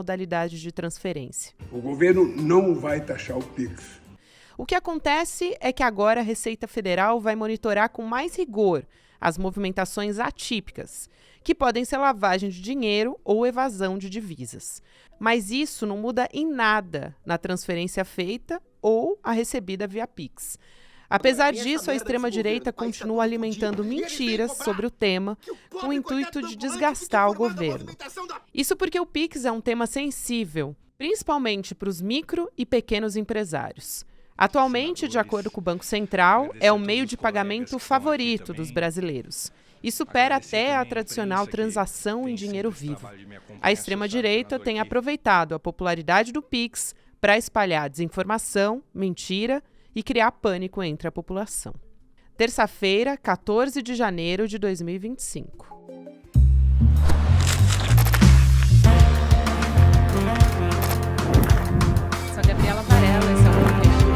modalidade de transferência. O governo não vai taxar o Pix. O que acontece é que agora a Receita Federal vai monitorar com mais rigor as movimentações atípicas, que podem ser lavagem de dinheiro ou evasão de divisas. Mas isso não muda em nada na transferência feita ou a recebida via Pix. Apesar disso, a extrema-direita continua alimentando mentiras sobre o tema com o intuito de desgastar o governo. Isso porque o Pix é um tema sensível, principalmente para os micro e pequenos empresários. Atualmente, de acordo com o Banco Central, é o meio de pagamento favorito dos brasileiros e supera até a tradicional transação em dinheiro vivo. A extrema-direita tem aproveitado a popularidade do Pix para espalhar desinformação, mentira e criar pânico entre a população. Terça-feira, 14 de janeiro de 2025. Sou Gabriela Varela, esse é o podcast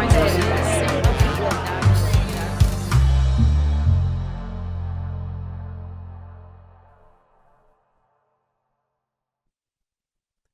Detalhes, e aqui mais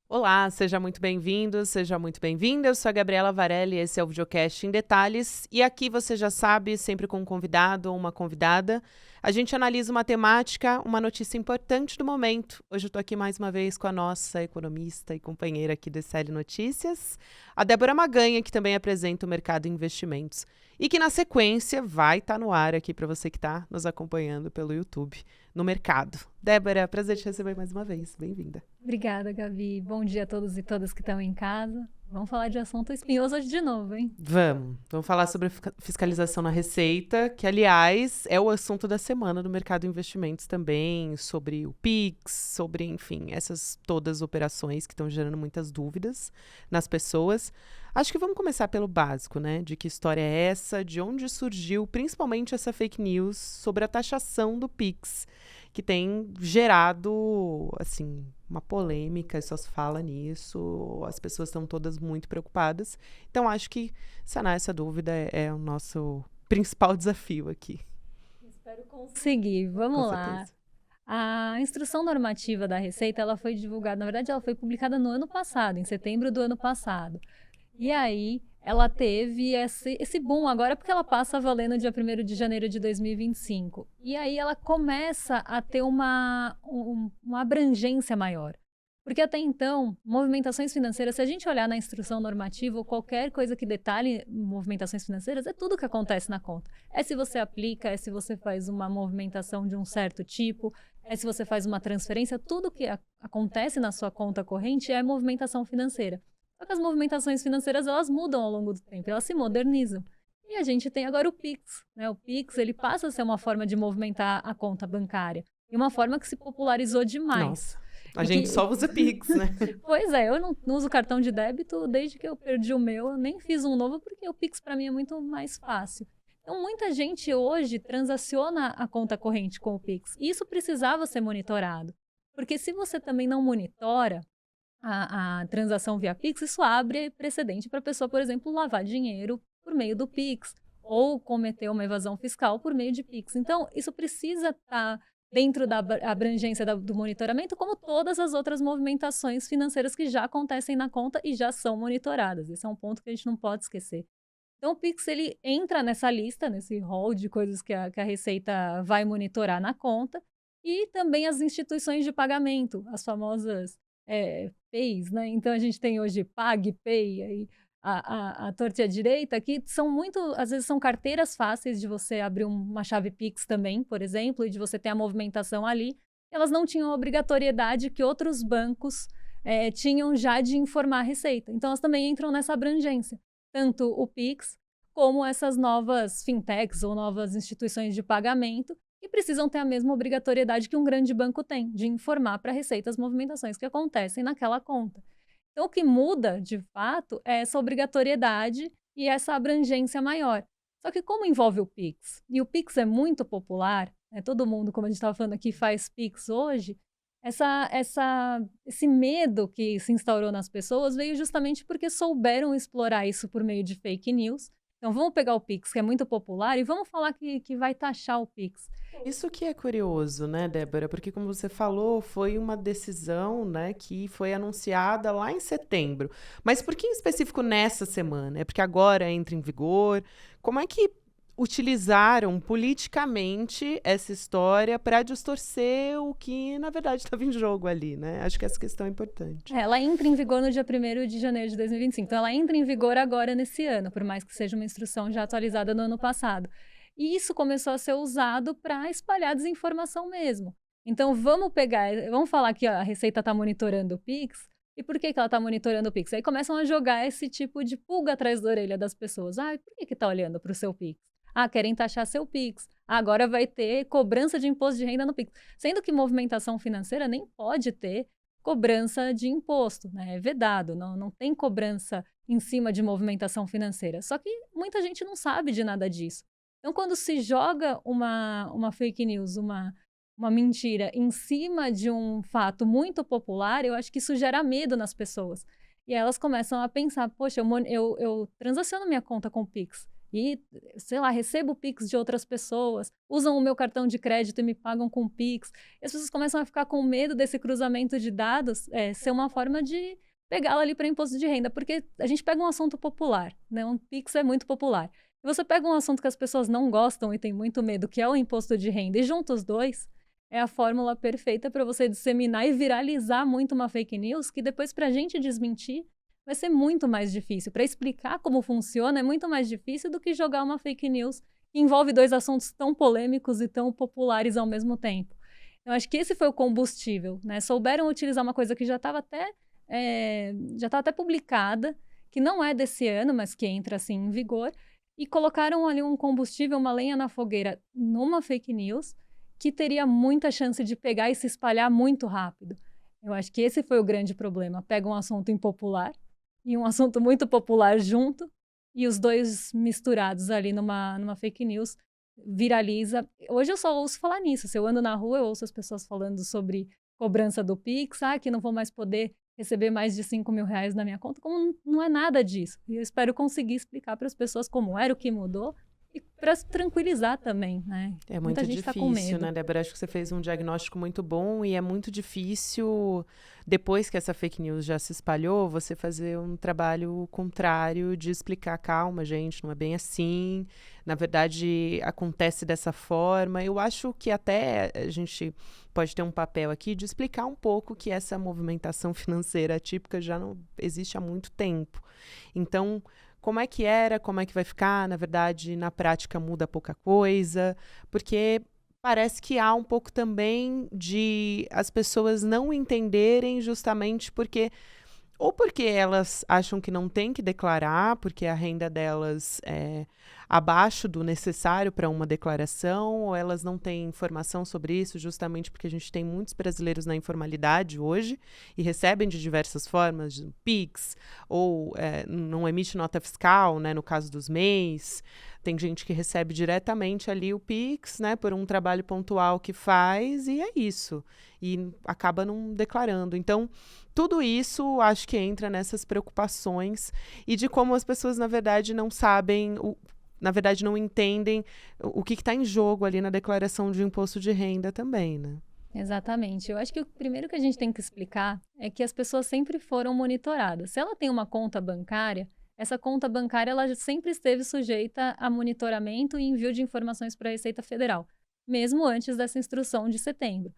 Olá, seja muito bem-vindo, seja muito bem-vinda. Eu sou a Gabriela Varela e esse é o videocast em Detalhes. E aqui você já sabe, sempre com um convidado ou uma convidada, a gente analisa uma temática, uma notícia importante do momento. Hoje eu estou aqui mais uma vez com a nossa economista e companheira aqui do DCL Notícias, a Débora Maganha, que também apresenta o Mercado Investimentos e que na sequência vai estar no ar aqui para você que está nos acompanhando pelo YouTube no Mercado. Débora, prazer te receber mais uma vez. Bem-vinda. Obrigada, Gabi. Bom dia a todos e todas que estão em casa. Vamos falar de assunto espinhoso hoje de novo, hein? Vamos falar sobre fiscalização na Receita, que, aliás, é o assunto da semana do Mercado de Investimentos também, sobre o Pix, sobre, enfim, essas todas as operações que estão gerando muitas dúvidas nas pessoas. Acho que vamos começar pelo básico, né? De que história é essa, de onde surgiu principalmente essa fake news sobre a taxação do Pix, que tem gerado, assim, uma polêmica, só se fala nisso, as pessoas estão todas muito preocupadas. Então, acho que sanar essa dúvida é o nosso principal desafio aqui. Espero conseguir. Vamos lá. A instrução normativa da Receita, ela foi divulgada, na verdade, ela foi publicada no ano passado, em setembro do ano passado. E aí, ela teve esse boom agora, porque ela passa a valer no dia 1º de janeiro de 2025. E aí, ela começa a ter uma abrangência maior. Porque até então, movimentações financeiras, se a gente olhar na instrução normativa ou qualquer coisa que detalhe movimentações financeiras, é tudo que acontece na conta. É se você aplica, é se você faz uma movimentação de um certo tipo, é se você faz uma transferência, tudo que acontece na sua conta corrente é movimentação financeira. Só que as movimentações financeiras, elas mudam ao longo do tempo, elas se modernizam. E a gente tem agora o Pix, né? O Pix, ele passa a ser uma forma de movimentar a conta bancária. E uma forma que se popularizou demais. Nossa, a gente só usa Pix, né? Pois é, eu não uso cartão de débito desde que eu perdi o meu. Eu nem fiz um novo porque o Pix para mim é muito mais fácil. Então, muita gente hoje transaciona a conta corrente com o Pix. E isso precisava ser monitorado. Porque se você também não monitora a transação via Pix, isso abre precedente para a pessoa, por exemplo, lavar dinheiro por meio do Pix ou cometer uma evasão fiscal por meio de Pix. Então, isso precisa estar dentro da abrangência do monitoramento, como todas as outras movimentações financeiras que já acontecem na conta e já são monitoradas. Esse é um ponto que a gente não pode esquecer. Então, o Pix, ele entra nessa lista, nesse rol de coisas que a Receita vai monitorar na conta, e também as instituições de pagamento, as famosas PEIs, né? Então, a gente tem hoje PagPay, aí a torta e a direita, que são muito, às vezes são carteiras fáceis de você abrir uma chave Pix também, por exemplo, e de você ter a movimentação ali. Elas não tinham a obrigatoriedade que outros bancos tinham já de informar a Receita. Então, elas também entram nessa abrangência, tanto o Pix como essas novas fintechs ou novas instituições de pagamento, que precisam ter a mesma obrigatoriedade que um grande banco tem, de informar para a Receita as movimentações que acontecem naquela conta. Então, o que muda, de fato, é essa obrigatoriedade e essa abrangência maior. Só que como envolve o Pix, e o Pix é muito popular, todo mundo, como a gente estava falando aqui, faz Pix hoje, esse medo que se instaurou nas pessoas veio justamente porque souberam explorar isso por meio de fake news. Então, vamos pegar o Pix, que é muito popular, e vamos falar que vai taxar o Pix. Isso que é curioso, né, Débora? Porque, como você falou, foi uma decisão, né, que foi anunciada lá em setembro. Mas por que em específico nessa semana? É porque agora entra em vigor? Como é que utilizaram politicamente essa história para distorcer o que, na verdade, estava em jogo ali, né? Acho que essa questão é importante. Ela entra em vigor no dia 1º de janeiro de 2025. Então, ela entra em vigor agora nesse ano, por mais que seja uma instrução já atualizada no ano passado. E isso começou a ser usado para espalhar desinformação mesmo. Então, vamos falar que ó, a Receita está monitorando o Pix. E por que ela está monitorando o Pix? Aí começam a jogar esse tipo de pulga atrás da orelha das pessoas. Ah, por que está olhando para o seu Pix? Ah, querem taxar seu Pix. Ah, agora vai ter cobrança de imposto de renda no Pix. Sendo que movimentação financeira nem pode ter cobrança de imposto, né? É vedado, não tem cobrança em cima de movimentação financeira. Só que muita gente não sabe de nada disso. Então, quando se joga uma fake news, uma mentira em cima de um fato muito popular, eu acho que isso gera medo nas pessoas. E elas começam a pensar, poxa, eu transaciono minha conta com o Pix. E, sei lá, recebo o Pix de outras pessoas, usam o meu cartão de crédito e me pagam com o Pix. E as pessoas começam a ficar com medo desse cruzamento de dados ser uma forma de pegá-la ali para imposto de renda. Porque a gente pega um assunto popular, né? Um Pix é muito popular. E você pega um assunto que as pessoas não gostam e têm muito medo, que é o imposto de renda, e junta os dois, é a fórmula perfeita para você disseminar e viralizar muito uma fake news, que depois, para a gente desmentir, vai ser muito mais difícil. Para explicar como funciona, é muito mais difícil do que jogar uma fake news que envolve dois assuntos tão polêmicos e tão populares ao mesmo tempo. Eu acho que esse foi o combustível, né? Souberam utilizar uma coisa que já estava até publicada, que não é desse ano, mas que entra assim em vigor, e colocaram ali um combustível, uma lenha na fogueira numa fake news que teria muita chance de pegar e se espalhar muito rápido. Eu acho que esse foi o grande problema. Pega um assunto impopular e um assunto muito popular junto, e os dois misturados ali numa fake news, viraliza. Hoje eu só ouço falar nisso. Se eu ando na rua, eu ouço as pessoas falando sobre cobrança do Pix, que não vou mais poder receber mais de 5 mil reais na minha conta, como não é nada disso. E eu espero conseguir explicar para as pessoas como era, o que mudou, e para tranquilizar também, né? É muito Muita gente tá com difícil, medo. né, Débora? Acho que você fez um diagnóstico muito bom e é muito difícil, depois que essa fake news já se espalhou, você fazer um trabalho contrário de explicar, calma, gente, não é bem assim. Na verdade, acontece dessa forma. Eu acho que até a gente pode ter um papel aqui de explicar um pouco que essa movimentação financeira atípica já não existe há muito tempo. Então, como é que era, como é que vai ficar, na verdade, na prática muda pouca coisa, porque parece que há um pouco também de as pessoas não entenderem justamente porque elas acham que não tem que declarar, porque a renda delas é abaixo do necessário para uma declaração, ou elas não têm informação sobre isso, justamente porque a gente tem muitos brasileiros na informalidade hoje e recebem de diversas formas, de Pix, ou não emite nota fiscal, né, no caso dos MEIs. Tem gente que recebe diretamente ali o Pix, né, por um trabalho pontual que faz, e é isso. E acaba não declarando. Então, tudo isso acho que entra nessas preocupações e de como as pessoas, na verdade, não sabem, na verdade, não entendem o que está em jogo ali na declaração de imposto de renda também, né? Exatamente. Eu acho que o primeiro que a gente tem que explicar é que as pessoas sempre foram monitoradas. Se ela tem uma conta bancária, essa conta bancária ela sempre esteve sujeita a monitoramento e envio de informações para a Receita Federal, mesmo antes dessa instrução de setembro.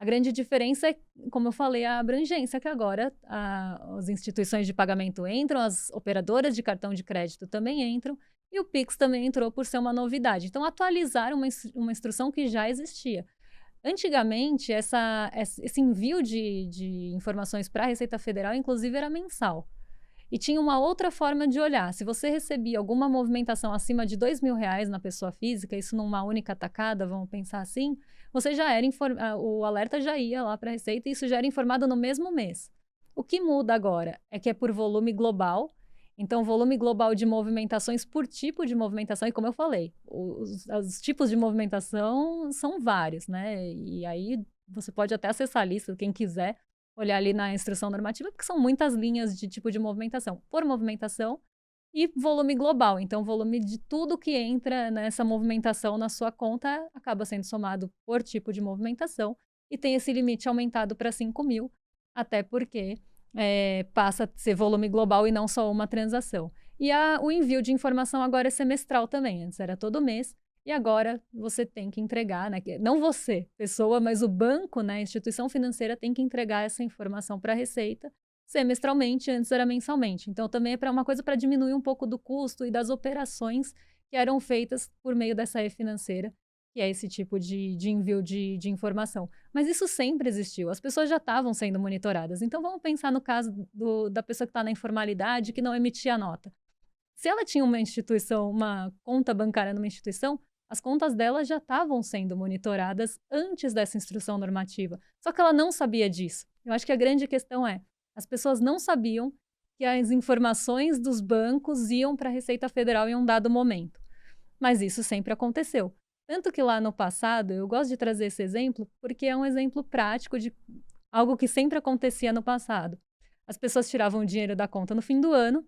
A grande diferença é, como eu falei, a abrangência, que agora as instituições de pagamento entram, as operadoras de cartão de crédito também entram, e o Pix também entrou por ser uma novidade. Então, atualizaram uma instrução que já existia. Antigamente, esse envio de informações para a Receita Federal, inclusive, era mensal. E tinha uma outra forma de olhar. Se você recebia alguma movimentação acima de R$ 2.000 na pessoa física, isso numa única tacada, vamos pensar assim, você já era o alerta já ia lá para a Receita e isso já era informado no mesmo mês. O que muda agora é que é por volume global. Então, volume global de movimentações por tipo de movimentação, e como eu falei, os tipos de movimentação são vários, né? E aí você pode até acessar a lista, quem quiser olhar ali na instrução normativa, porque são muitas linhas de tipo de movimentação. Por movimentação, e volume global. Então, o volume de tudo que entra nessa movimentação na sua conta acaba sendo somado por tipo de movimentação e tem esse limite aumentado para 5 mil, até porque passa a ser volume global e não só uma transação. E o envio de informação agora é semestral também. Antes era todo mês. E agora você tem que entregar, né? Não você, pessoa, mas o banco, né? A instituição financeira tem que entregar essa informação para a Receita semestralmente, antes era mensalmente. Então, também é para uma coisa para diminuir um pouco do custo e das operações que eram feitas por meio dessa e-financeira, que é esse tipo de envio de informação. Mas isso sempre existiu, as pessoas já estavam sendo monitoradas. Então, vamos pensar no caso da pessoa que está na informalidade, que não emitia nota. Se ela tinha uma conta bancária numa instituição, as contas dela já estavam sendo monitoradas antes dessa instrução normativa. Só que ela não sabia disso. Eu acho que a grande questão as pessoas não sabiam que as informações dos bancos iam para a Receita Federal em um dado momento. Mas isso sempre aconteceu. Tanto que lá no passado, eu gosto de trazer esse exemplo, porque é um exemplo prático de algo que sempre acontecia no passado. As pessoas tiravam o dinheiro da conta no fim do ano,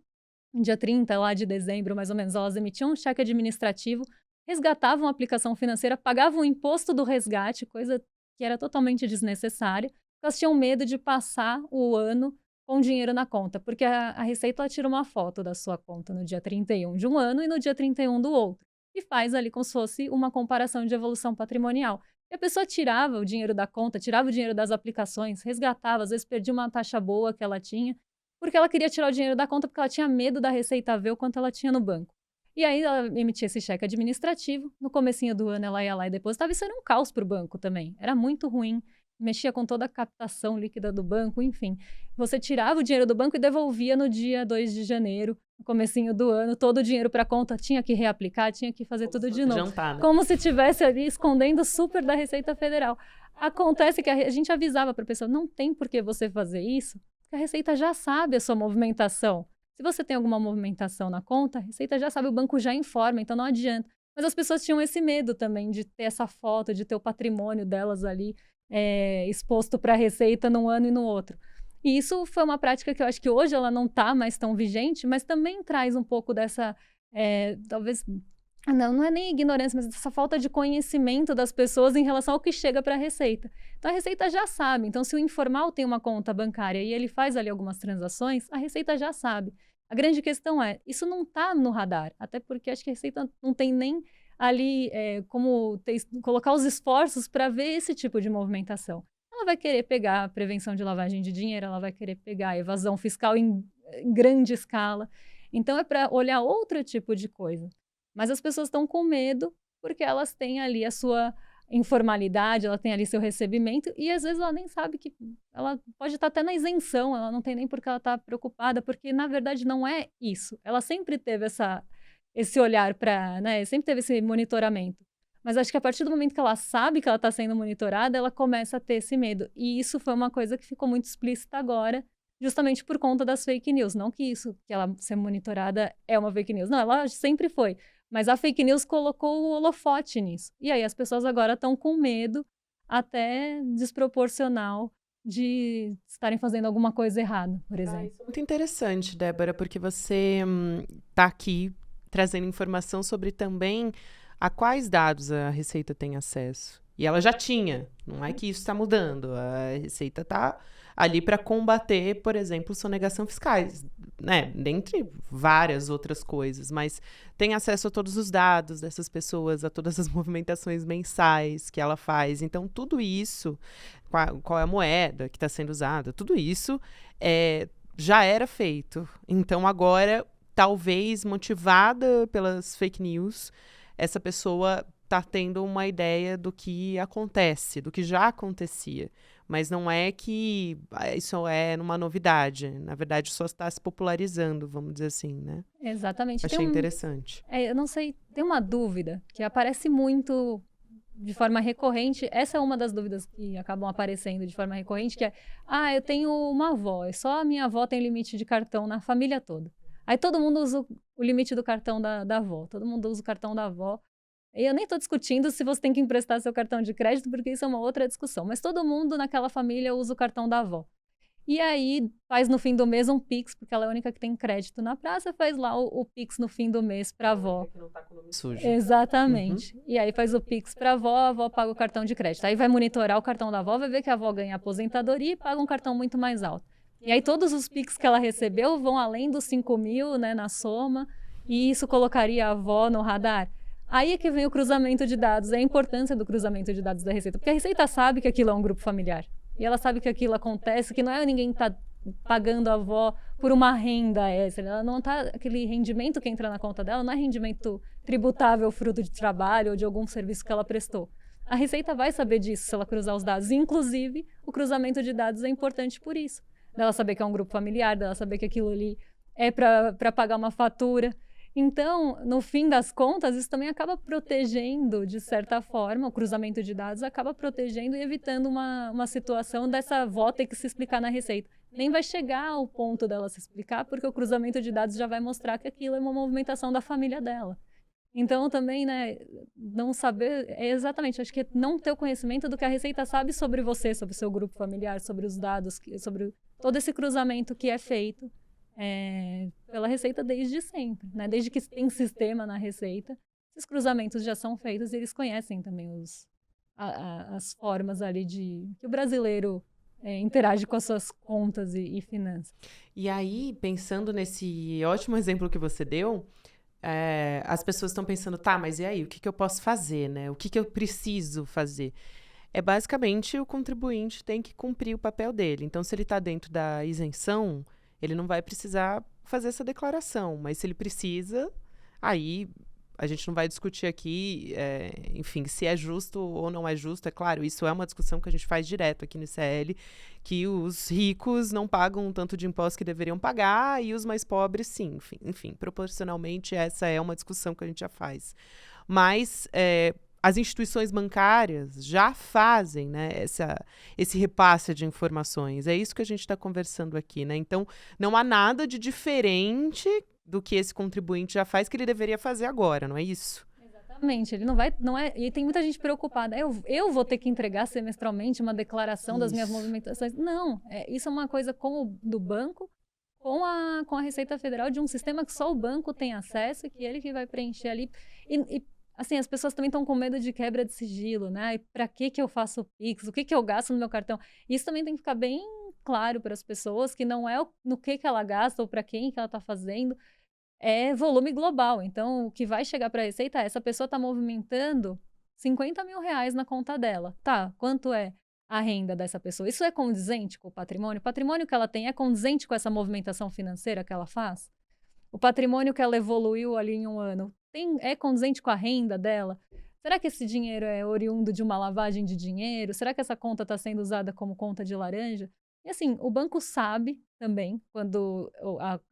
no dia 30 lá de dezembro, mais ou menos, elas emitiam um cheque administrativo, resgatavam a aplicação financeira, pagavam o imposto do resgate, coisa que era totalmente desnecessária. Elas tinham medo de passar o ano com dinheiro na conta, porque a Receita ela tira uma foto da sua conta no dia 31 de um ano e no dia 31 do outro, e faz ali como se fosse uma comparação de evolução patrimonial. E a pessoa tirava o dinheiro da conta, tirava o dinheiro das aplicações, resgatava, às vezes perdia uma taxa boa que ela tinha, porque ela queria tirar o dinheiro da conta porque ela tinha medo da Receita ver o quanto ela tinha no banco. E aí ela emitia esse cheque administrativo, no comecinho do ano ela ia lá e depositava, isso era um caos para o banco também, era muito ruim. Mexia com toda a captação líquida do banco, enfim. Você tirava o dinheiro do banco e devolvia no dia 2 de janeiro, no comecinho do ano, todo o dinheiro para a conta, tinha que reaplicar, tinha que fazer tudo de novo. Jantar, né? Como se estivesse ali escondendo super da Receita Federal. Acontece que a gente avisava para a pessoa, não tem por que você fazer isso, porque a Receita já sabe a sua movimentação. Se você tem alguma movimentação na conta, a Receita já sabe, o banco já informa, então não adianta. Mas as pessoas tinham esse medo também de ter essa foto, de ter o patrimônio delas ali, exposto para a Receita num ano e no outro. E isso foi uma prática que eu acho que hoje ela não está mais tão vigente, mas também traz um pouco dessa, talvez, não é nem ignorância, mas dessa falta de conhecimento das pessoas em relação ao que chega para a Receita. Então a Receita já sabe, então se o informal tem uma conta bancária e ele faz ali algumas transações, a Receita já sabe. A grande questão isso não está no radar, até porque acho que a Receita não tem nem ali como colocar os esforços para ver esse tipo de movimentação. Ela vai querer pegar a prevenção de lavagem de dinheiro, ela vai querer pegar a evasão fiscal em grande escala. Então, é para olhar outro tipo de coisa. Mas as pessoas estão com medo porque elas têm ali a sua informalidade, ela tem ali seu recebimento e às vezes ela nem sabe que ela pode estar até na isenção, ela não tem nem por que ela está preocupada, porque na verdade não é isso. Ela sempre teve esse olhar para, né, sempre teve esse monitoramento. Mas acho que a partir do momento que ela sabe que ela está sendo monitorada, ela começa a ter esse medo. E isso foi uma coisa que ficou muito explícita agora, justamente por conta das fake news. Não que ela ser monitorada é uma fake news. Não, ela sempre foi. Mas a fake news colocou o holofote nisso. E aí as pessoas agora estão com medo, até desproporcional, de estarem fazendo alguma coisa errada, por exemplo. Isso é muito interessante, Débora, porque você está aqui trazendo informação sobre também a quais dados a Receita tem acesso. E ela já tinha, não é que isso está mudando. A Receita está ali para combater, por exemplo, sonegação fiscais, né? Dentre várias outras coisas, mas tem acesso a todos os dados dessas pessoas, a todas as movimentações mensais que ela faz. Então, tudo isso, qual é a moeda que está sendo usada, tudo isso já era feito. Então, agora, talvez motivada pelas fake news, essa pessoa está tendo uma ideia do que acontece, do que já acontecia. Mas não é que isso é uma novidade. Na verdade, só está se popularizando, vamos dizer assim, né? Exatamente. Achei interessante. Eu não sei, tem uma dúvida que aparece muito de forma recorrente. Essa é uma das dúvidas que acabam aparecendo de forma recorrente, que é, eu tenho uma avó, só a minha avó tem limite de cartão na família toda. Aí todo mundo usa o limite do cartão da avó, todo mundo usa o cartão da avó. E eu nem estou discutindo se você tem que emprestar seu cartão de crédito, porque isso é uma outra discussão. Mas todo mundo naquela família usa o cartão da avó. E aí faz no fim do mês um Pix, porque ela é a única que tem crédito na praça, faz lá o Pix no fim do mês para a avó. Que não tá com o nome sujo. Exatamente. E aí faz o Pix para a avó paga o cartão de crédito. Aí vai monitorar o cartão da avó, vai ver que a avó ganha aposentadoria e paga um cartão muito mais alto. E aí todos os Pix que ela recebeu vão além dos 5.000, né, na soma, e isso colocaria a avó no radar. Aí é que vem o cruzamento de dados, é a importância do cruzamento de dados da Receita, porque a Receita sabe que aquilo é um grupo familiar. E ela sabe que aquilo acontece, que não é ninguém que está pagando a avó por uma renda extra. Ela não tá, aquele rendimento que entra na conta dela não é rendimento tributável, fruto de trabalho ou de algum serviço que ela prestou. A Receita vai saber disso se ela cruzar os dados. Inclusive, o cruzamento de dados é importante por isso. Dela saber que é um grupo familiar, dela saber que aquilo ali é para pagar uma fatura. Então, no fim das contas, isso também acaba protegendo, de certa forma, o cruzamento de dados acaba protegendo e evitando uma situação dessa avó ter que se explicar na Receita. Nem vai chegar ao ponto dela se explicar, porque o cruzamento de dados já vai mostrar que aquilo é uma movimentação da família dela. Então, também, né, não saber, exatamente, acho que é não ter o conhecimento do que a Receita sabe sobre você, sobre o seu grupo familiar, sobre os dados, sobre todo esse cruzamento que é feito pela Receita desde sempre, né? Desde que tem sistema na Receita, esses cruzamentos já são feitos e eles conhecem também as formas ali que o brasileiro interage com as suas contas e finanças. E aí, pensando nesse ótimo exemplo que você deu, as pessoas estão pensando, tá, mas e aí, o que eu posso fazer, né? O que eu preciso fazer? Basicamente, o contribuinte tem que cumprir o papel dele. Então, se ele está dentro da isenção, ele não vai precisar fazer essa declaração, mas se ele precisa, aí a gente não vai discutir aqui, enfim, se é justo ou não é justo. É claro, isso é uma discussão que a gente faz direto aqui no ICL, que os ricos não pagam tanto de impostos que deveriam pagar e os mais pobres, sim. Enfim, proporcionalmente, essa é uma discussão que a gente já faz. Mas as instituições bancárias já fazem, né, esse repasse de informações. É isso que a gente está conversando aqui, né? Então, não há nada de diferente do que esse contribuinte já faz que ele deveria fazer agora, não é isso? Exatamente. Ele não é, e tem muita gente preocupada. Eu vou ter que entregar semestralmente uma declaração das minhas movimentações. Não, isso é uma coisa do banco com a Receita Federal, de um sistema que só o banco tem acesso e que ele que vai preencher ali. Assim, as pessoas também estão com medo de quebra de sigilo, né? E para que eu faço o Pix? O que eu gasto no meu cartão? Isso também tem que ficar bem claro para as pessoas, que não é no que ela gasta ou para quem que ela está fazendo, é volume global. Então, o que vai chegar para a Receita essa pessoa está movimentando 50 mil reais na conta dela. Tá, quanto é a renda dessa pessoa? Isso é condizente com o patrimônio? O patrimônio que ela tem é condizente com essa movimentação financeira que ela faz? O patrimônio que ela evoluiu ali em um ano é condizente com a renda dela? Será que esse dinheiro é oriundo de uma lavagem de dinheiro? Será que essa conta está sendo usada como conta de laranja? E assim, o banco sabe também quando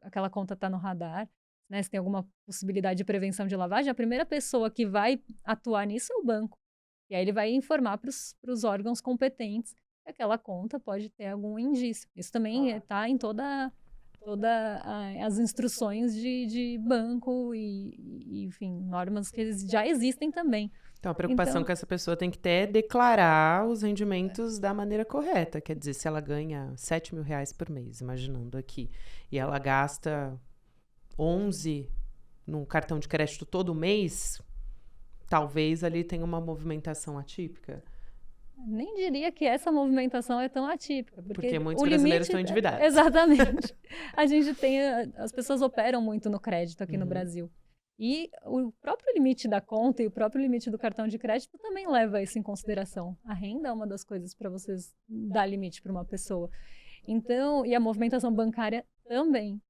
aquela conta está no radar, né, se tem alguma possibilidade de prevenção de lavagem. A primeira pessoa que vai atuar nisso é o banco. E aí ele vai informar para os órgãos competentes que aquela conta pode ter algum indício. Isso também está em todas as instruções de banco e, enfim, normas que já existem também. Então, a preocupação que essa pessoa tem que ter é declarar os rendimentos da maneira correta. Quer dizer, se ela ganha 7 mil reais por mês, imaginando aqui, e ela gasta 11 no cartão de crédito todo mês, talvez ali tenha uma movimentação atípica. Nem diria que essa movimentação é tão atípica. Porque muitos brasileiros estão endividados. Exatamente. A gente as pessoas operam muito no crédito aqui no Brasil. E o próprio limite da conta e o próprio limite do cartão de crédito também leva isso em consideração. A renda é uma das coisas para vocês dar limite para uma pessoa. Então, e a movimentação bancária também.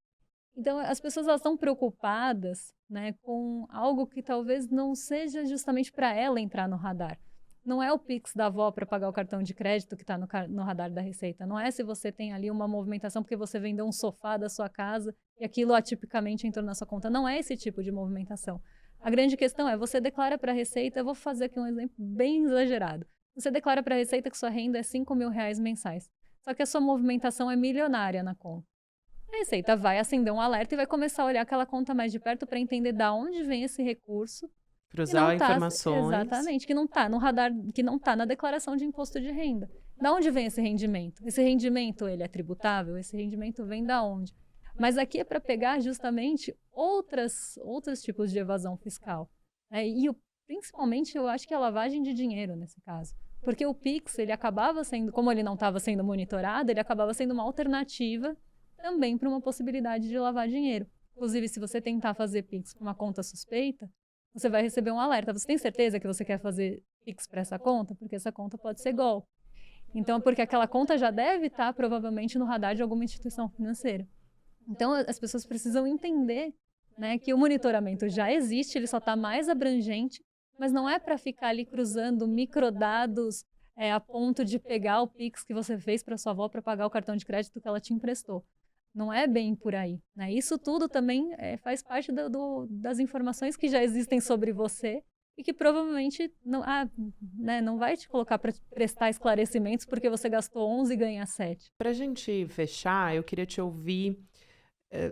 Então, as pessoas estão preocupadas, né, com algo que talvez não seja justamente para ela entrar no radar. Não é o Pix da avó para pagar o cartão de crédito que está no radar da Receita. Não é se você tem ali uma movimentação porque você vendeu um sofá da sua casa e aquilo atipicamente entrou na sua conta. Não é esse tipo de movimentação. A grande questão é, você declara para a Receita, eu vou fazer aqui um exemplo bem exagerado. Você declara para a Receita que sua renda é 5 mil reais mensais. Só que a sua movimentação é milionária na conta. A Receita vai acender um alerta e vai começar a olhar aquela conta mais de perto para entender de onde vem esse recurso Cruzar informações. Exatamente, que não está no radar, que não está na declaração de imposto de renda. Da onde vem esse rendimento? Esse rendimento, ele é tributável? Esse rendimento vem da onde? Mas aqui é para pegar justamente outros tipos de evasão fiscal. Principalmente, eu acho que a lavagem de dinheiro nesse caso. Porque o Pix, ele acabava sendo, como ele não estava sendo monitorado, ele acabava sendo uma alternativa também para uma possibilidade de lavar dinheiro. Inclusive, se você tentar fazer Pix para uma conta suspeita, você vai receber um alerta. Você tem certeza que você quer fazer Pix para essa conta? Porque essa conta pode ser golpe. Então, porque aquela conta já deve estar provavelmente no radar de alguma instituição financeira. Então, as pessoas precisam entender, né, que o monitoramento já existe, ele só está mais abrangente, mas não é para ficar ali cruzando microdados a ponto de pegar o Pix que você fez para sua avó para pagar o cartão de crédito que ela te emprestou. Não é bem por aí, né? Isso tudo também faz parte das informações que já existem sobre você e que provavelmente não vai te colocar para prestar esclarecimentos porque você gastou 11 e ganha 7. Para a gente fechar, eu queria te ouvir,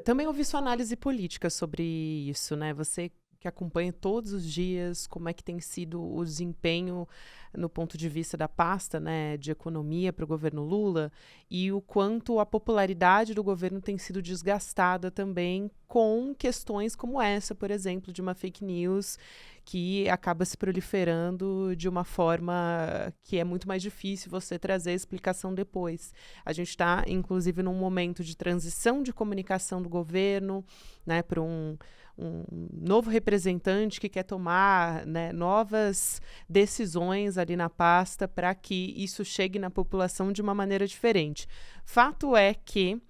também ouvir sua análise política sobre isso, né? Você que acompanha todos os dias como é que tem sido o desempenho no ponto de vista da pasta, né, de economia para o governo Lula e o quanto a popularidade do governo tem sido desgastada também com questões como essa, por exemplo, de uma fake news que acaba se proliferando de uma forma que é muito mais difícil você trazer a explicação depois. A gente está, inclusive, num momento de transição de comunicação do governo, né, para um novo representante que quer tomar, né, novas decisões ali na pasta para que isso chegue na população de uma maneira diferente. Fato é que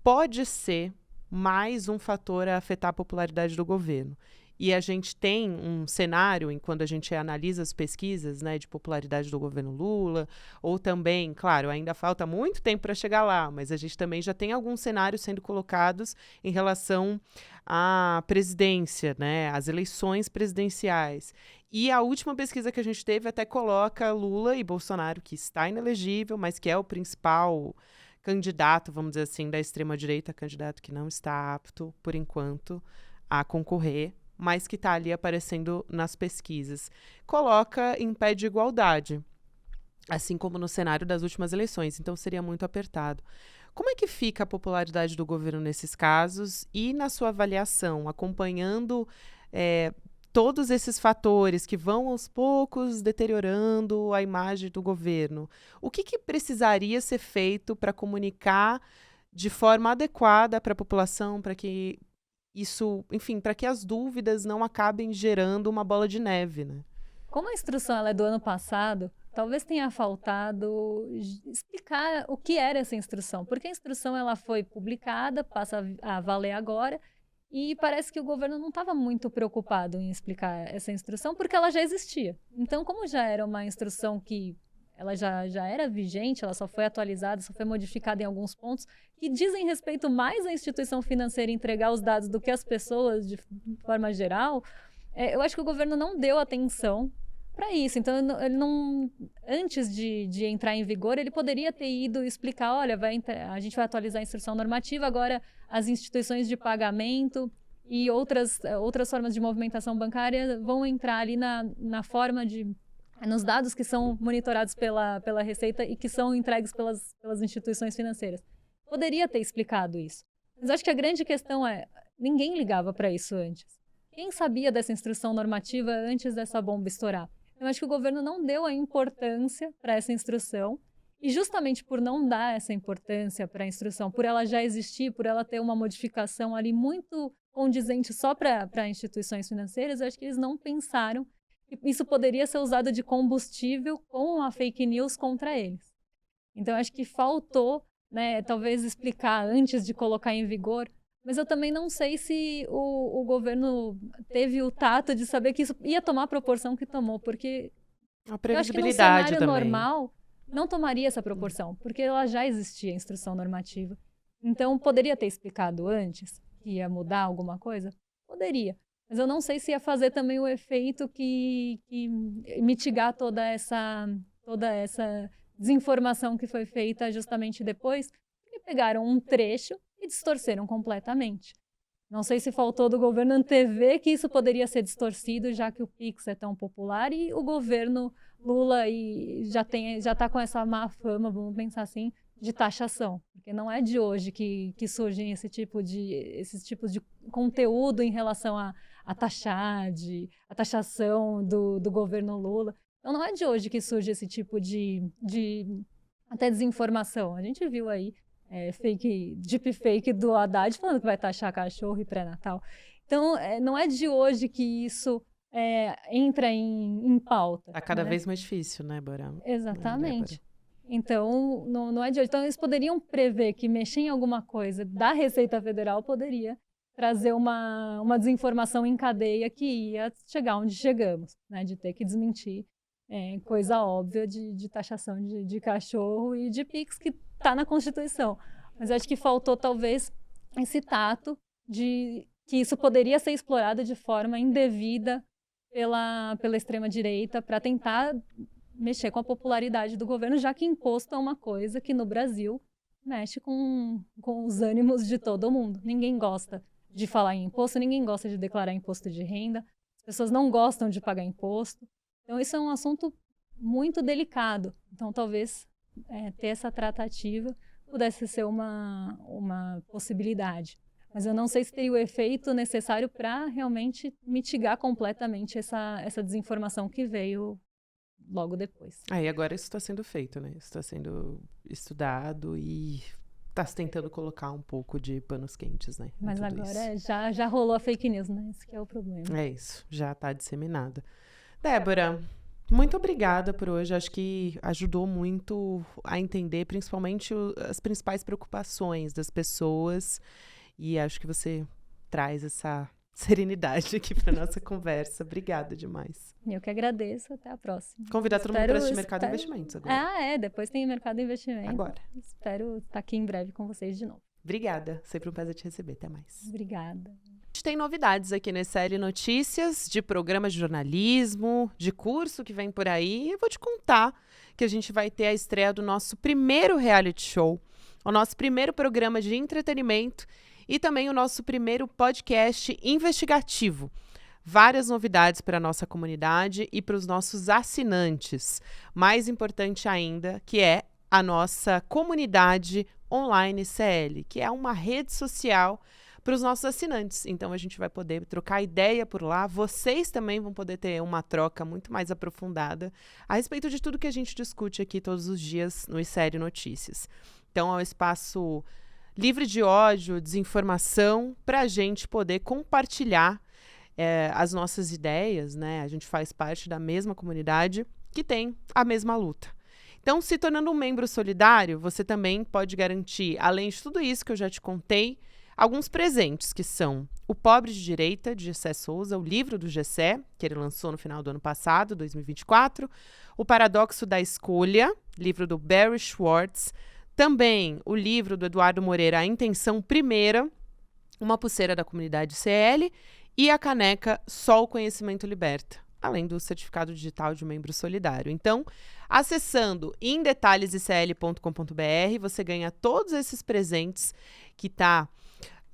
pode ser mais um fator a afetar a popularidade do governo. E a gente tem um cenário, quando a gente analisa as pesquisas, né, de popularidade do governo Lula, ou também, claro, ainda falta muito tempo para chegar lá, mas a gente também já tem alguns cenários sendo colocados em relação à presidência, né, às eleições presidenciais. E a última pesquisa que a gente teve até coloca Lula e Bolsonaro, que está inelegível, mas que é o principal candidato, vamos dizer assim, da extrema-direita, candidato que não está apto, por enquanto, a concorrer, mas que está ali aparecendo nas pesquisas. Coloca em pé de igualdade, assim como no cenário das últimas eleições, então seria muito apertado. Como é que fica a popularidade do governo nesses casos e na sua avaliação, acompanhando todos esses fatores que vão aos poucos deteriorando a imagem do governo? O que precisaria ser feito para comunicar de forma adequada para a população, para que isso, enfim, para que as dúvidas não acabem gerando uma bola de neve, né? Como a instrução ela é do ano passado, talvez tenha faltado explicar o que era essa instrução, porque a instrução ela foi publicada, passa a valer agora, e parece que o governo não estava muito preocupado em explicar essa instrução, porque ela já existia. Então, como já era uma instrução que ela já era vigente, ela só foi atualizada, só foi modificada em alguns pontos, que dizem respeito mais à instituição financeira entregar os dados do que às pessoas de forma geral, eu acho que o governo não deu atenção para isso. Então, ele não, antes de entrar em vigor, ele poderia ter ido explicar, olha, a gente vai atualizar a instrução normativa, agora as instituições de pagamento e outras formas de movimentação bancária vão entrar ali na forma nos dados que são monitorados pela Receita e que são entregues pelas instituições financeiras. Poderia ter explicado isso. Mas acho que a grande questão ninguém ligava para isso antes. Quem sabia dessa instrução normativa antes dessa bomba estourar? Eu acho que o governo não deu a importância para essa instrução e justamente por não dar essa importância para a instrução, por ela já existir, por ela ter uma modificação ali muito condizente só para instituições financeiras, eu acho que eles não pensaram isso poderia ser usado de combustível com a fake news contra eles. Então, acho que faltou, né, talvez explicar antes de colocar em vigor, mas eu também não sei se o governo teve o tato de saber que isso ia tomar a proporção que tomou, porque a eu acho que no previsibilidade cenário também normal não tomaria essa proporção, porque ela já existia, a instrução normativa. Então, poderia ter explicado antes que ia mudar alguma coisa? Poderia. Mas eu não sei se ia fazer também o efeito que mitigar toda essa desinformação que foi feita justamente depois, porque pegaram um trecho e distorceram completamente. Não sei se faltou do governo antever que isso poderia ser distorcido, já que o Pix é tão popular e o governo Lula já está com essa má fama, vamos pensar assim, de taxação. Porque não é de hoje que surgem esses tipos de conteúdo em relação a taxar, a taxação do governo Lula. Então não é de hoje que surge esse tipo de até desinformação. A gente viu aí deepfake do Haddad falando que vai taxar cachorro e pré-natal. Então, não é de hoje que isso entra em pauta. Tá cada vez mais difícil, né, Bora? Exatamente. Então, não é de hoje. Então, eles poderiam prever que mexer em alguma coisa da Receita Federal poderia trazer uma desinformação em cadeia que ia chegar onde chegamos, né, de ter que desmentir coisa óbvia de taxação de cachorro e de Pix, que está na Constituição. Mas acho que faltou, talvez, esse tato de que isso poderia ser explorado de forma indevida pela extrema-direita para tentar mexer com a popularidade do governo, já que imposto é uma coisa que, no Brasil, mexe com os ânimos de todo mundo. Ninguém gosta de falar em imposto, ninguém gosta de declarar imposto de renda, as pessoas não gostam de pagar imposto. Então, isso é um assunto muito delicado. Então, talvez ter essa tratativa pudesse ser uma possibilidade. Mas eu não sei se teria o efeito necessário para realmente mitigar completamente essa desinformação que veio logo depois. E agora isso está sendo feito, né? Isso está sendo estudado e está se tentando colocar um pouco de panos quentes, né? Mas agora já rolou a fake news, né? Esse que é o problema. É isso, já está disseminada. Débora, muito obrigada por hoje. Acho que ajudou muito a entender, principalmente, as principais preocupações das pessoas. E acho que você traz essa serenidade aqui para nossa conversa. Obrigada demais. Eu que agradeço. Até a próxima. Convidar todo mundo para assistir Mercado Investimentos agora. Depois tem Mercado Investimentos. Agora. Espero estar aqui em breve com vocês de novo. Obrigada. Sempre um prazer te receber. Até mais. Obrigada. A gente tem novidades aqui no SL Notícias, de programas de jornalismo, de curso que vem por aí. Eu vou te contar que a gente vai ter a estreia do nosso primeiro reality show, o nosso primeiro programa de entretenimento e também o nosso primeiro podcast investigativo. Várias novidades para a nossa comunidade e para os nossos assinantes. Mais importante ainda, que é a nossa comunidade online CL, que é uma rede social para os nossos assinantes. Então, a gente vai poder trocar ideia por lá. Vocês também vão poder ter uma troca muito mais aprofundada a respeito de tudo que a gente discute aqui todos os dias no SL Notícias. Então, é um espaço livre de ódio, desinformação, para a gente poder compartilhar as nossas ideias, né? A gente faz parte da mesma comunidade que tem a mesma luta. Então, se tornando um membro solidário, você também pode garantir, além de tudo isso que eu já te contei, alguns presentes, que são O Pobre de Direita, de Gessé Souza, o livro do Gessé, que ele lançou no final do ano passado, 2024, O Paradoxo da Escolha, livro do Barry Schwartz, também o livro do Eduardo Moreira, A Intenção Primeira, uma pulseira da comunidade CL e a caneca Só o Conhecimento Liberta, além do certificado digital de membro solidário. Então, acessando indetalhesicl.com.br, você ganha todos esses presentes que está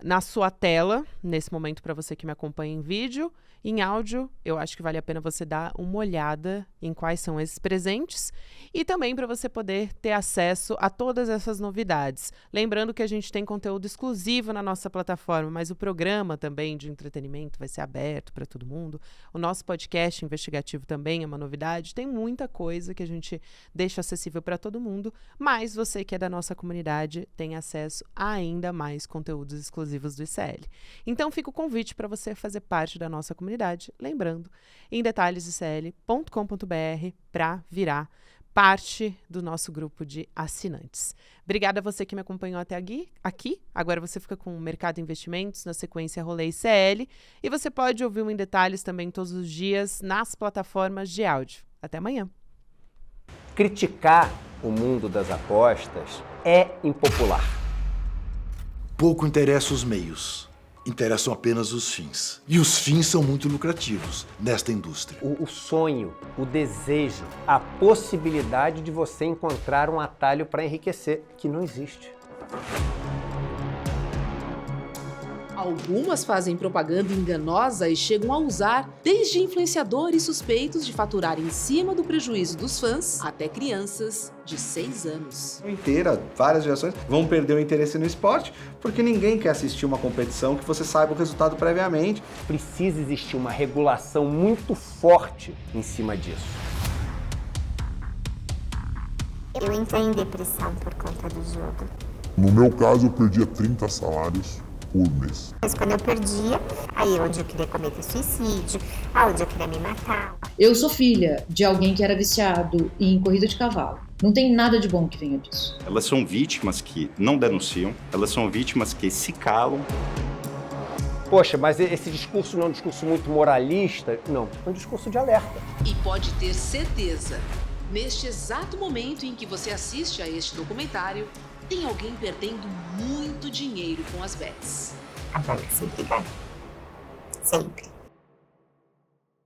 na sua tela, nesse momento, para você que me acompanha em vídeo. Em áudio, eu acho que vale a pena você dar uma olhada em quais são esses presentes e também para você poder ter acesso a todas essas novidades. Lembrando que a gente tem conteúdo exclusivo na nossa plataforma, mas o programa também de entretenimento vai ser aberto para todo mundo. O nosso podcast investigativo também é uma novidade. Tem muita coisa que a gente deixa acessível para todo mundo, mas você que é da nossa comunidade tem acesso a ainda mais conteúdos exclusivos do ICL. Então fica o convite para você fazer parte da nossa comunidade. Lembrando, em detalhesicl.com.br para virar parte do nosso grupo de assinantes. Obrigada a você que me acompanhou até aqui. Agora você fica com o Mercado Investimentos, na sequência Rolê CL, e você pode ouvir o Em Detalhes também todos os dias nas plataformas de áudio. Até amanhã. Criticar o mundo das apostas é impopular. Pouco interessa os meios. Interessam apenas os fins. E os fins são muito lucrativos nesta indústria. O sonho, o desejo, a possibilidade de você encontrar um atalho para enriquecer, que não existe. Algumas fazem propaganda enganosa e chegam a usar desde influenciadores suspeitos de faturar em cima do prejuízo dos fãs até crianças de 6 anos. Inteira, várias gerações vão perder o interesse no esporte porque ninguém quer assistir uma competição que você saiba o resultado previamente. Precisa existir uma regulação muito forte em cima disso. Eu entrei em depressão por conta do jogo. No meu caso, eu perdia 30 salários por mês. Mas quando eu perdia, aí onde eu queria cometer suicídio, onde eu queria me matar. Eu sou filha de alguém que era viciado em corrida de cavalo. Não tem nada de bom que venha disso. Elas são vítimas que não denunciam, elas são vítimas que se calam. Poxa, mas esse discurso não é um discurso muito moralista? Não, é um discurso de alerta. E pode ter certeza, neste exato momento em que você assiste a este documentário, tem alguém perdendo muito dinheiro com as bets. A bola sempre ganha. Sempre.